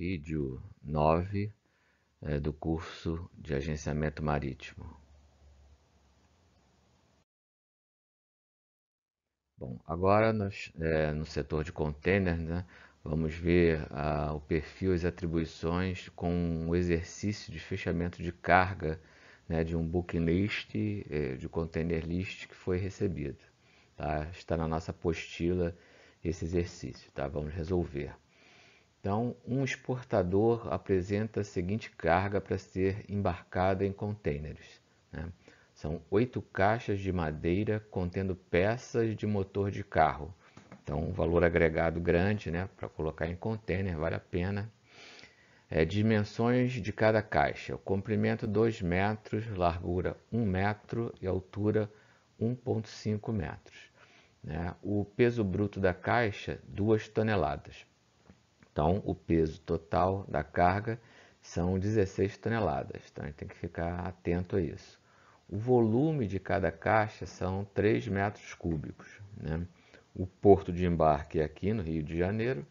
Vídeo 9 do curso de agenciamento marítimo. Bom, agora nós, no setor de containers, né, vamos ver o perfil e as atribuições com o exercício de fechamento de carga, né, de um booking list, de container list que foi recebido. Tá? Está na nossa apostila esse exercício, tá? Vamos resolver. Então, um exportador apresenta a seguinte carga para ser embarcada em contêineres, né? São 8 caixas de madeira contendo peças de motor de carro. Então, um valor agregado grande, né, para colocar em contêiner, vale a pena. Dimensões de cada caixa: o comprimento 2 metros, largura 1 metro e altura 1,5 metros. Né? O peso bruto da caixa, 2 toneladas. Então, o peso total da carga são 16 toneladas. Então, a gente tem que ficar atento a isso. O volume de cada caixa são 3 metros cúbicos. Né? O porto de embarque é aqui no Rio de Janeiro.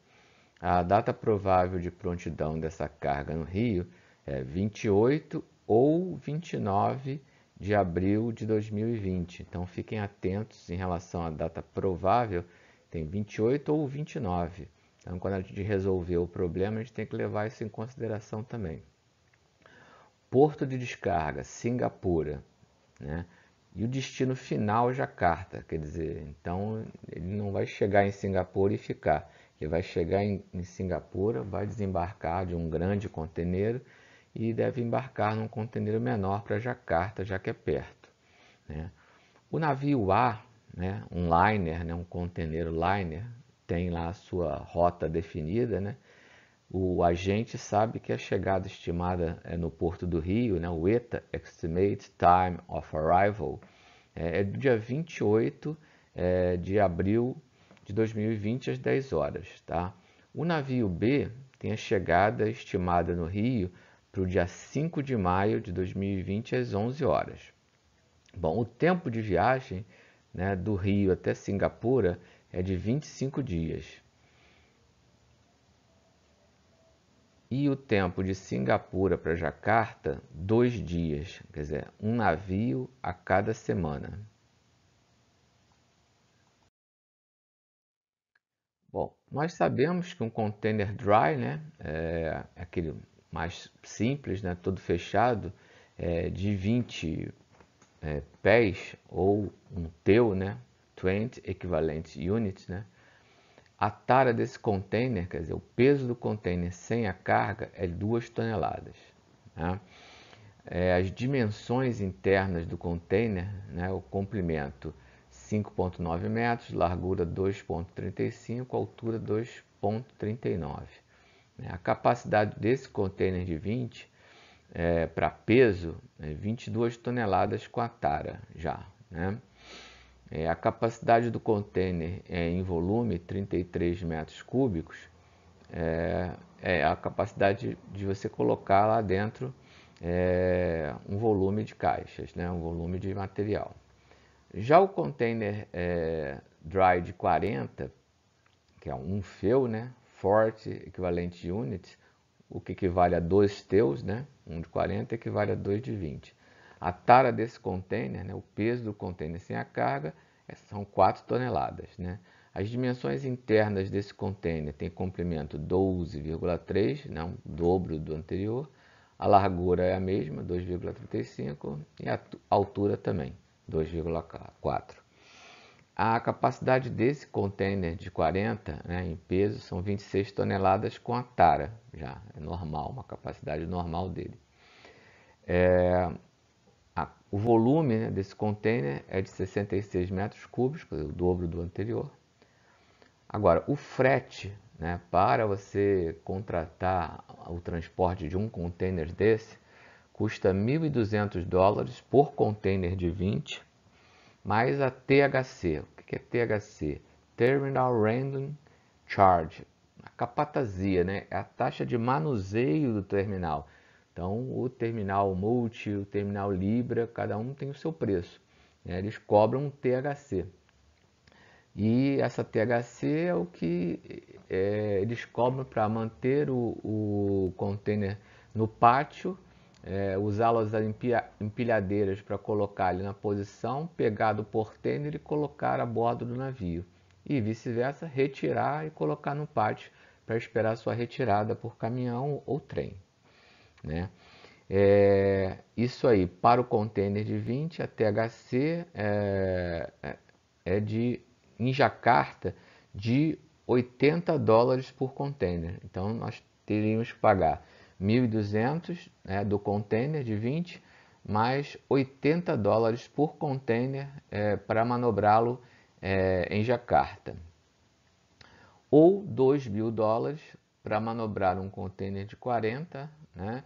A data provável de prontidão dessa carga no Rio é 28 ou 29 de abril de 2020. Então, fiquem atentos em relação à data provável, tem 28 ou 29. Então, quando a gente resolver o problema, a gente tem que levar isso em consideração também. Porto de descarga, Singapura, né? E o destino final, Jacarta. Quer dizer, então ele não vai chegar em Singapura e ficar. Ele vai chegar em Singapura, vai desembarcar de um grande conteneiro e deve embarcar num conteneiro menor para Jacarta, já que é perto, né? O navio A, né, um liner, né, um conteneiro liner, tem lá a sua rota definida, né? O agente sabe que a chegada estimada no Porto do Rio, né, o ETA, Estimate Time of Arrival, é do dia 28 de abril de 2020 às 10 horas. Tá? O navio B tem a chegada estimada no Rio para o dia 5 de maio de 2020 às 11 horas. Bom, o tempo de viagem, né, do Rio até Singapura é de 25 dias. E o tempo de Singapura para Jacarta, 2 dias. Quer dizer, um navio a cada semana. Bom, nós sabemos que um container dry, né, é aquele mais simples, né, todo fechado, de 20 pés ou um TEU, né, 20 equivalent units, né. A tara desse container, quer dizer, o peso do container sem a carga é 2 toneladas. Né? As dimensões internas do container, né, o comprimento 5,9 metros, largura 2,35, altura 2,39. A capacidade desse container de 20 para peso é 22 toneladas com a tara já. Né? A capacidade do container em volume, 33 metros cúbicos, é a capacidade de você colocar lá dentro um volume de caixas, né? Um volume de material. Já o container dry de 40, que é um FEU, né? 40 equivalent units, o que equivale a 2 TEUs, né? Um de 40 equivale a 2 de 20. A tara desse container, né? O peso do container sem a carga, são 4 toneladas, né? As dimensões internas desse container tem comprimento 12,3, né? O dobro do anterior. A largura é a mesma, 2,35, e a altura também, 2,4. A capacidade desse container de 40, né, em peso, são 26 toneladas com a tara, já é normal, uma capacidade normal dele. O volume, né, desse container é de 66 metros cúbicos, o dobro do anterior. Agora, o frete, né, para você contratar o transporte de um container desse, custa $1.200 por container de 20, mais a THC. O que é THC? Terminal Handling Charge. A capatazia, né? É a taxa de manuseio do terminal. Então, o terminal Multi, o terminal Libra, cada um tem o seu preço, né? Eles cobram um THC. E essa THC é o que eles cobram para manter o container no pátio, usá-lo as empilhadeiras para colocar ele na posição, pegar do portainer e colocar a bordo do navio. E vice-versa, retirar e colocar no pátio para esperar sua retirada por caminhão ou trem, né? Isso aí, para o container de 20, a THC em Jacarta, de $80 por container. Então, nós teríamos que pagar 1.200, né, do container de 20, mais $80 por container para manobrá-lo em Jacarta. Ou $2.000 para manobrar um container de 40, né,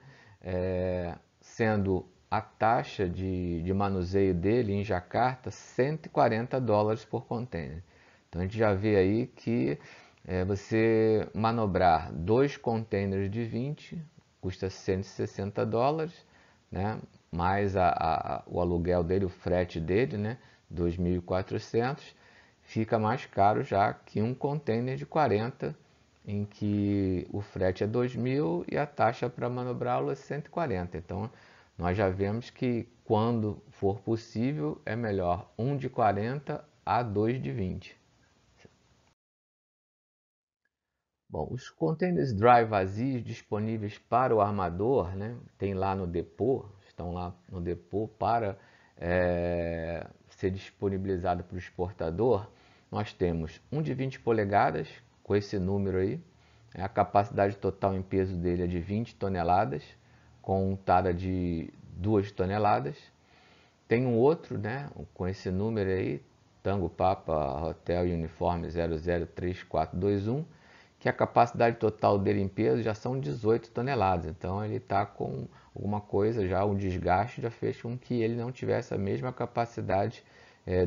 sendo a taxa de manuseio dele em Jacarta $140 por container. Então a gente já vê aí que você manobrar 2 containers de 20 custa $160, né, mais o aluguel dele, o frete dele, né, 2.400. Fica mais caro já que um container de 40, em que o frete é 2.000 e a taxa para manobrá-lo é 140. Então, nós já vemos que quando for possível, é melhor um de 40 a 2 de 20. Bom, os containers dry vazios disponíveis para o armador, né, tem lá no depô, estão lá no depô para ser disponibilizado para o exportador. Nós temos um de 20 polegadas, com esse número aí, a capacidade total em peso dele é de 20 toneladas, com untada de 2 toneladas. Tem um outro, né, com esse número aí, Tango Papa Hotel Uniforme 003421, que a capacidade total dele em peso já são 18 toneladas. Então ele está com alguma coisa, já um desgaste já fez com que ele não tivesse a mesma capacidade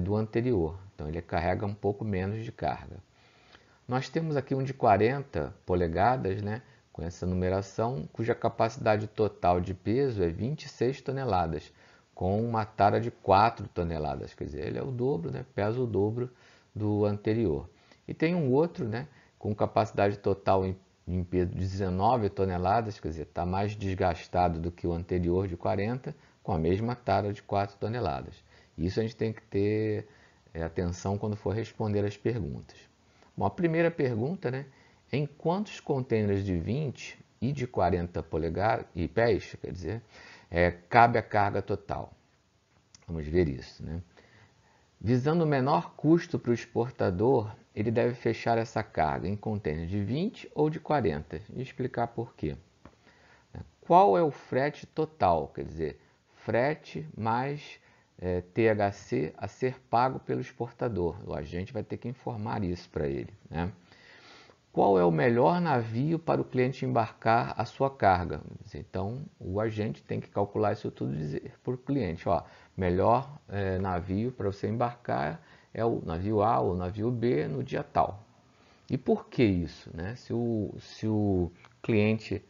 do anterior. Então ele carrega um pouco menos de carga. Nós temos aqui um de 40 polegadas, né, com essa numeração, cuja capacidade total de peso é 26 toneladas, com uma tara de 4 toneladas. Quer dizer, ele é o dobro, né, pesa o dobro do anterior. E tem um outro, né, com capacidade total em peso de 19 toneladas, quer dizer, está mais desgastado do que o anterior de 40, com a mesma tara de 4 toneladas. Isso a gente tem que ter atenção quando for responder as perguntas. Bom, a primeira pergunta, né, em quantos contêineres de 20 e de 40 polegadas e pés, quer dizer, cabe a carga total? Vamos ver isso, né? Visando o menor custo para o exportador, ele deve fechar essa carga em contêiner de 20 ou de 40. E explicar por quê. Qual é o frete total? Quer dizer, frete mais THC a ser pago pelo exportador. O agente vai ter que informar isso para ele, né? Qual é o melhor navio para o cliente embarcar a sua carga? Então, o agente tem que calcular isso tudo e dizer para o cliente, ó, melhor navio para você embarcar é o navio A ou o navio B no dia tal. E por que isso, né? Se o cliente,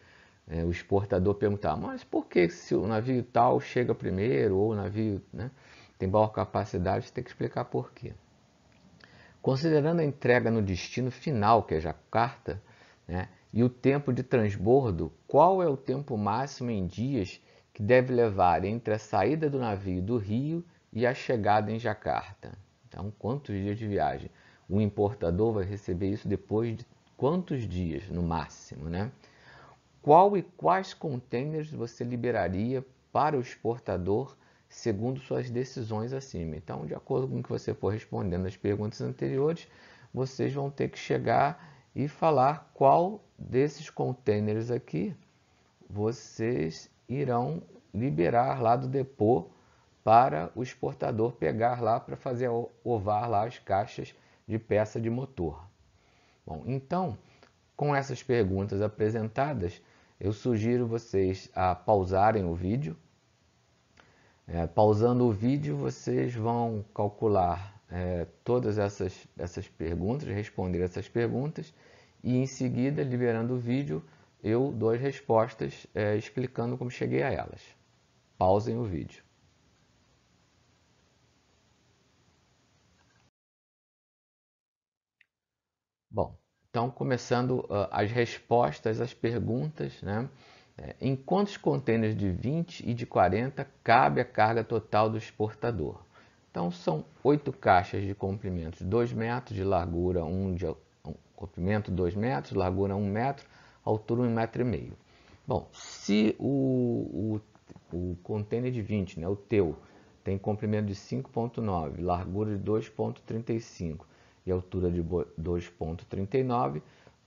o exportador perguntar, mas por que se o navio tal chega primeiro ou o navio, né, tem maior capacidade, você tem que explicar por quê. Considerando a entrega no destino final, que é Jacarta, né, e o tempo de transbordo, qual é o tempo máximo em dias que deve levar entre a saída do navio do Rio e a chegada em Jacarta? Então, quantos dias de viagem? O importador vai receber isso depois de quantos dias, no máximo, né? Qual e quais containers você liberaria para o exportador segundo suas decisões acima? Então, de acordo com o que você for respondendo as perguntas anteriores, vocês vão ter que chegar e falar qual desses containers aqui vocês irão liberar lá do depô para o exportador pegar lá para fazer ovar lá as caixas de peça de motor. Bom, então, com essas perguntas apresentadas, eu sugiro vocês a pausarem o vídeo. Pausando o vídeo, vocês vão calcular todas essas perguntas, responder essas perguntas, e em seguida, liberando o vídeo, eu dou as respostas explicando como cheguei a elas. Pausem o vídeo. Bom, então começando as respostas às perguntas, né? Em quantos contêineres de 20 e de 40 cabe a carga total do exportador? Então são 8 caixas de comprimento de 2 metros, de largura comprimento 2 metros, largura 1 metro, altura 1,5 metro. Bom, se o contêiner de 20, né, o teu, tem comprimento de 5,9, largura de 2,35 e altura de 2,39,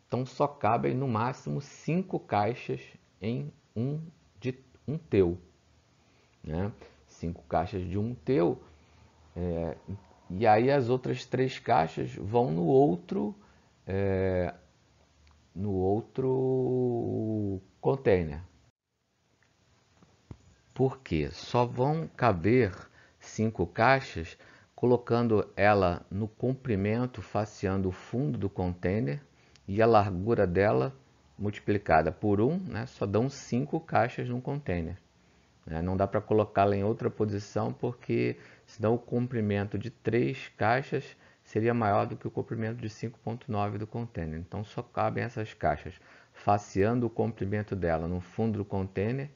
então só cabem no máximo 5 caixas em um teu, né? 5 caixas de um teu, e aí as outras 3 caixas vão no outro container. Porque só vão caber 5 caixas colocando ela no comprimento faceando o fundo do container e a largura dela multiplicada por 1, né, só dão 5 caixas num container. Não dá para colocá-la em outra posição porque senão o comprimento de 3 caixas seria maior do que o comprimento de 5,9 do container. Então só cabem essas caixas faceando o comprimento dela no fundo do container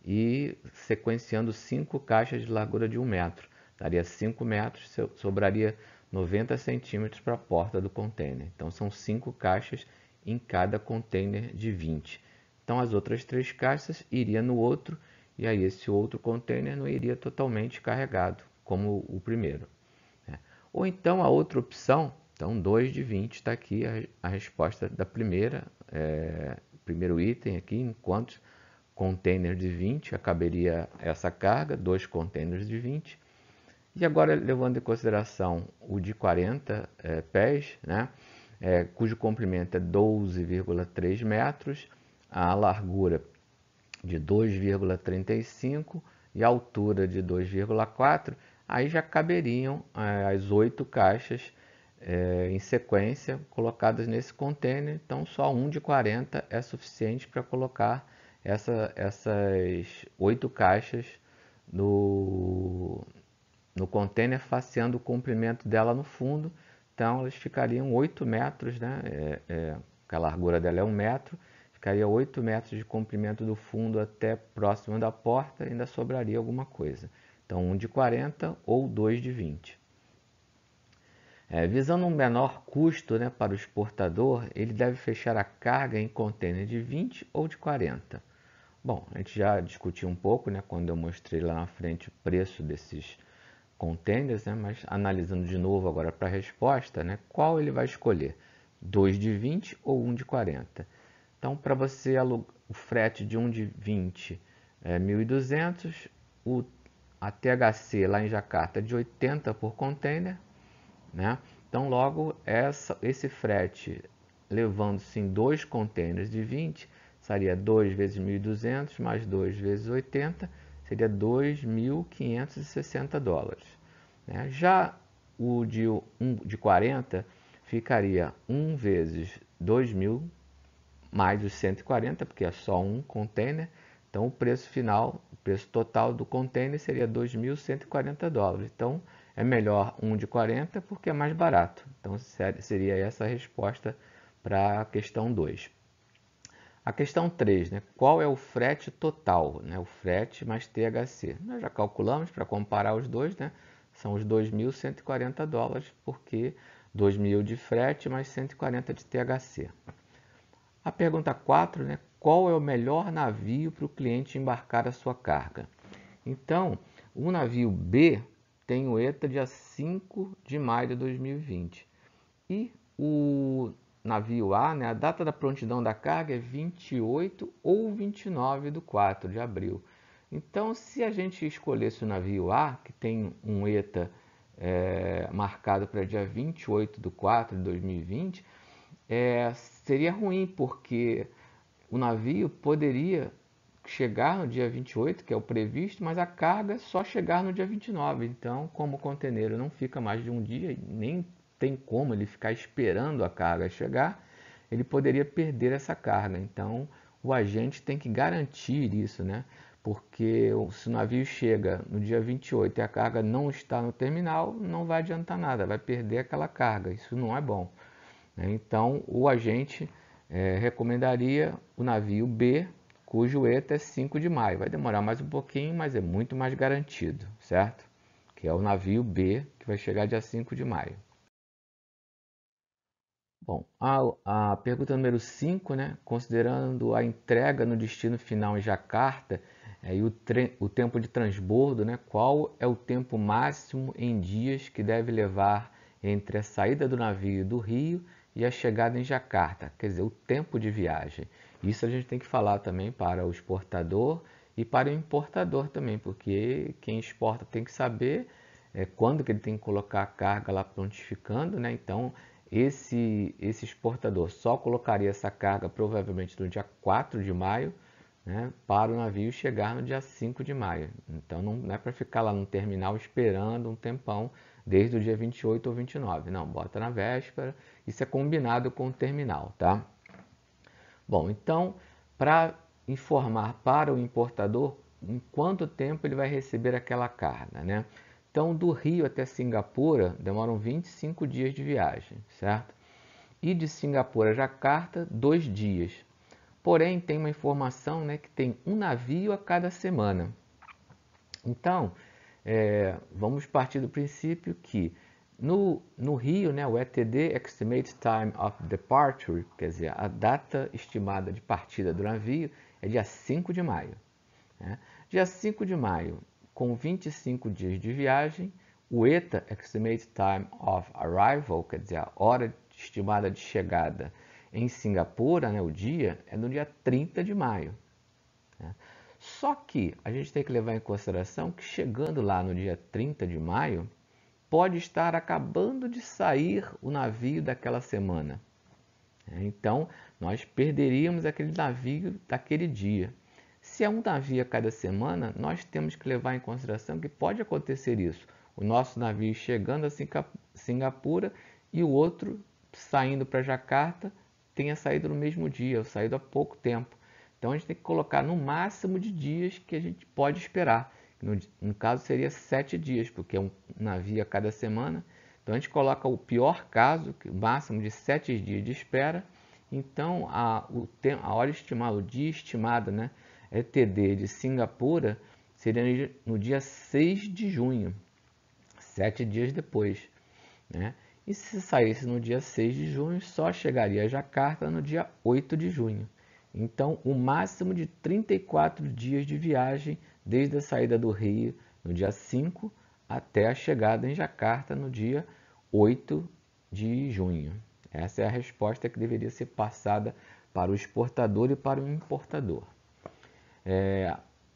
e sequenciando 5 caixas de largura de 1 metro. Daria 5 metros, sobraria 90 centímetros para a porta do container. Então são 5 caixas em cada container de 20. Então as outras 3 caixas iriam no outro, e aí esse outro container não iria totalmente carregado, como o primeiro. Ou então a outra opção, então 2 de 20 está aqui a resposta da primeiro item aqui, enquanto container de 20, caberia essa carga, 2 containers de 20. E agora, levando em consideração o de 40 pés, né, cujo comprimento é 12,3 metros, a largura de 2,35 e a altura de 2,4, aí já caberiam as 8 caixas em sequência colocadas nesse container. Então, só um de 40 é suficiente para colocar essas 8 caixas no container, faceando o comprimento dela no fundo. Então elas ficariam 8 metros, né? A largura dela é 1 metro, ficaria 8 metros de comprimento do fundo até próximo da porta, ainda sobraria alguma coisa. Então um de 40 ou 2 de 20. Visando um menor custo, né, para o exportador, ele deve fechar a carga em container de 20 ou de 40. Bom, a gente já discutiu um pouco, né, quando eu mostrei lá na frente o preço desses containers, né, mas analisando de novo agora para a resposta, né, qual ele vai escolher? 2 de 20 ou 1 de 40? Então, para você o frete de 1 de 20 é 1.200, a THC lá em Jacarta é de 80 por container, né? Então, logo, esse frete, levando-se em 2 containers de 20, seria 2 vezes 1.200 mais 2 vezes 80, seria 2.560 dólares. Né? Já o de 40 ficaria 1 vezes 2.000 mais os 140, porque é só um container. Então, o preço final, o preço total do container seria 2.140 dólares. Então, é melhor um de 40 porque é mais barato. Então, seria essa a resposta para a questão 2. A questão 3, né? Qual é o frete total? Né? O frete mais THC. Nós já calculamos para comparar os dois, né? São os 2.140 dólares, porque 2.000 de frete mais 140 de THC. A pergunta 4, né? Qual é o melhor navio para o cliente embarcar a sua carga? Então, o navio B tem o ETA dia 5 de maio de 2020. E o navio A, né, a data da prontidão da carga é 28 ou 29 de 4 de abril. Então, se a gente escolhesse o navio A, que tem um ETA marcado para dia 28 de 4 de 2020, seria ruim, porque o navio poderia chegar no dia 28, que é o previsto, mas a carga só chegar no dia 29. Então, como o conteneiro não fica mais de um dia, nem tem como ele ficar esperando a carga chegar, ele poderia perder essa carga. Então, o agente tem que garantir isso, né? Porque se o navio chega no dia 28 e a carga não está no terminal, não vai adiantar nada, vai perder aquela carga. Isso não é bom. né? Então, o agente recomendaria o navio B, cujo ETA é 5 de maio. Vai demorar mais um pouquinho, mas é muito mais garantido, certo? Que é o navio B, que vai chegar dia 5 de maio. Bom, a pergunta número 5, né? Considerando a entrega no destino final em Jacarta e o tempo de transbordo, né? Qual é o tempo máximo em dias que deve levar entre a saída do navio do Rio e a chegada em Jacarta? Quer dizer, o tempo de viagem. Isso a gente tem que falar também para o exportador e para o importador também, porque quem exporta tem que saber quando que ele tem que colocar a carga lá prontificando, né? Então, esse exportador só colocaria essa carga provavelmente no dia 4 de maio, né, para o navio chegar no dia 5 de maio. Então não é para ficar lá no terminal esperando um tempão desde o dia 28 ou 29. Não, bota na véspera. Isso é combinado com o terminal, tá? Bom, então, para informar para o importador em quanto tempo ele vai receber aquela carga, né? Então, do Rio até Singapura demoram 25 dias de viagem, certo? E de Singapura a Jacarta, 2 dias. Porém, tem uma informação, né, que tem um navio a cada semana. Então, vamos partir do princípio que no Rio, né, o ETD, Estimate Time of Departure, quer dizer, a data estimada de partida do navio é dia 5 de maio. Né? Dia 5 de maio, com 25 dias de viagem, o ETA, Estimate Time of Arrival, quer dizer, a hora estimada de chegada em Singapura, né, o dia, é no dia 30 de maio. Né? Só que a gente tem que levar em consideração que chegando lá no dia 30 de maio, pode estar acabando de sair o navio daquela semana. Então, nós perderíamos aquele navio daquele dia. Se é um navio a cada semana, nós temos que levar em consideração que pode acontecer isso. O nosso navio chegando a Singapura e o outro saindo para Jacarta tenha saído no mesmo dia, ou saído há pouco tempo. Então, a gente tem que colocar no máximo de dias que a gente pode esperar. No caso, seria 7 dias, porque é um navio a cada semana. Então, a gente coloca o pior caso, o máximo de 7 dias de espera. Então, a hora estimada, o dia estimado, né, ETD de Singapura, seria no dia 6 de junho, 7 dias depois. Né? E se saísse no dia 6 de junho, só chegaria a Jacarta no dia 8 de junho. Então, o máximo de 34 dias de viagem desde a saída do Rio no dia 5 até a chegada em Jacarta no dia 8 de junho. Essa é a resposta que deveria ser passada para o exportador e para o importador.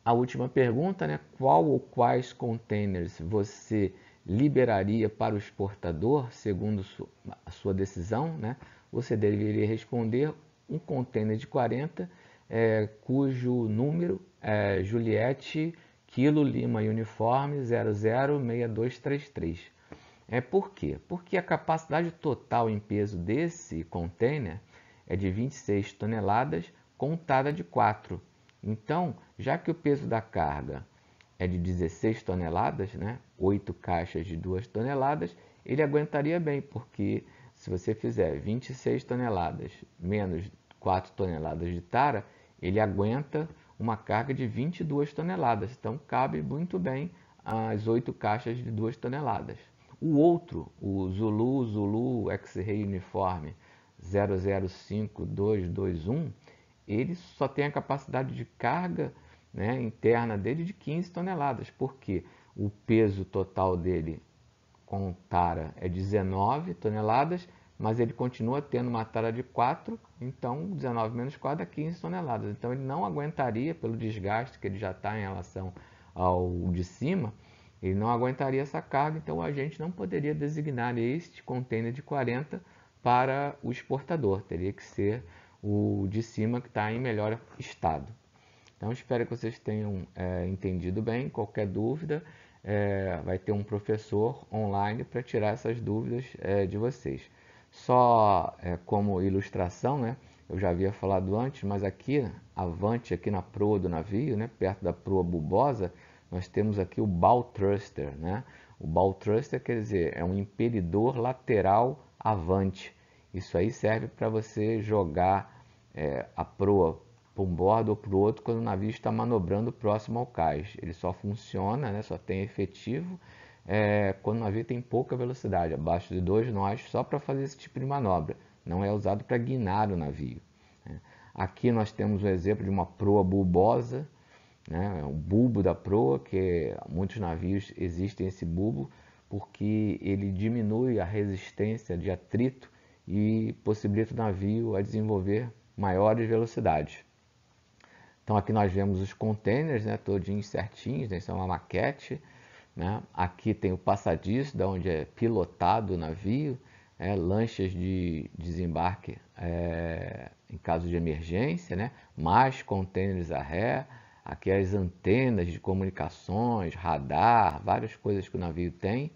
A última pergunta, né? Qual ou quais containers você liberaria para o exportador, segundo a sua decisão, né? Você deveria responder um container de 40, cujo número é Juliette Kilo Lima Uniforme 006233. Por quê? Porque a capacidade total em peso desse container é de 26 toneladas, contada de 4. Então, já que o peso da carga é de 16 toneladas, né, 8 caixas de 2 toneladas, ele aguentaria bem, porque se você fizer 26 toneladas menos 4 toneladas de tara, ele aguenta uma carga de 22 toneladas. Então, cabe muito bem as 8 caixas de 2 toneladas. O outro, o Zulu X-Ray Uniforme 005221, ele só tem a capacidade de carga, né, interna dele de 15 toneladas, porque o peso total dele com tara é 19 toneladas, mas ele continua tendo uma tara de 4, então 19 menos 4 dá 15 toneladas. Então ele não aguentaria, pelo desgaste que ele já está em relação ao de cima, ele não aguentaria essa carga, então a gente não poderia designar este container de 40 para o exportador, teria que ser o de cima que está em melhor estado. Então espero que vocês tenham entendido bem. Qualquer dúvida, vai ter um professor online para tirar essas dúvidas de vocês. Só como ilustração, né? Eu já havia falado antes, mas aqui, avante, aqui na proa do navio, né, perto da proa bulbosa, nós temos aqui o bow thruster, né? O bow thruster quer dizer, é um impelidor lateral avante. Isso aí serve para você jogar a proa para um bordo ou para o outro quando o navio está manobrando próximo ao cais. Ele só funciona, né, só tem efetivo quando o navio tem pouca velocidade, abaixo de 2 nós, só para fazer esse tipo de manobra. Não é usado para guinar o navio, né? Aqui nós temos o exemplo de uma proa bulbosa, né? O bulbo da proa, que muitos navios existem esse bulbo, porque ele diminui a resistência de atrito e possibilita o navio a desenvolver maiores velocidades. Então aqui nós vemos os containers, né, todinhos certinhos, né, isso é uma maquete, né? Aqui tem o passadiço, da onde é pilotado o navio, lanchas de desembarque em caso de emergência, né? Mais containers a ré, aqui as antenas de comunicações, radar, várias coisas que o navio tem,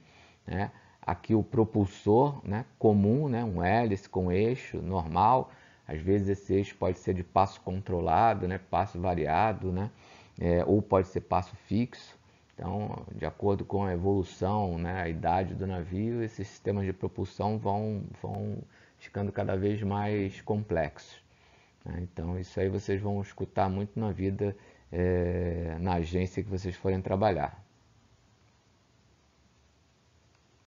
né? Aqui o propulsor, né, comum, né, um hélice com eixo normal. Às vezes esse eixo pode ser de passo controlado, né, passo variado, né, ou pode ser passo fixo. Então, de acordo com a evolução, né, a idade do navio, esses sistemas de propulsão vão ficando cada vez mais complexos, né? Então, isso aí vocês vão escutar muito na vida, na agência que vocês forem trabalhar.